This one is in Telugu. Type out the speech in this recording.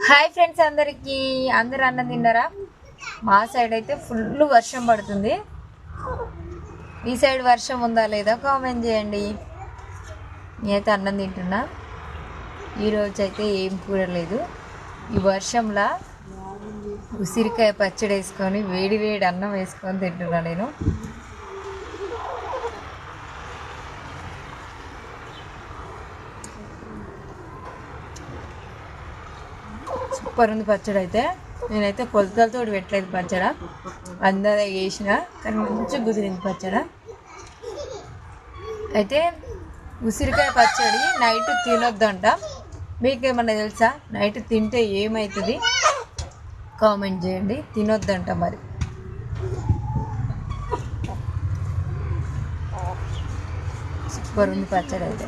హాయ్ ఫ్రెండ్స్, అందరూ అన్నం తిన్నారా? మా సైడ్ అయితే ఫుల్ వర్షం పడుతుంది. ఈ సైడ్ వర్షం ఉందా లేదా కామెంట్ చేయండి. నేనైతే అన్నం తింటున్నా. ఈరోజు అయితే ఏం కూర లేదు. ఈ వర్షంలో ఉసిరికాయ పచ్చడి వేసుకొని వేడి వేడి అన్నం వేసుకొని తింటున్నా నేను. సూపర్ ఉంది పచ్చడి. అయితే నేనైతే కొలతలతో పెట్టలేదు పచ్చడి, అందరూ వేసిన కానీ మంచిగా కుదిరింది పచ్చడి. అయితే ఉసిరికాయ పచ్చడి నైట్ తినొద్దంట. మీకేమన్నా తెలుసా? నైట్ తింటే ఏమవుతుంది కామెంట్ చేయండి. తినొద్దంట మరి. సూపర్ ఉంది పచ్చడి అయితే.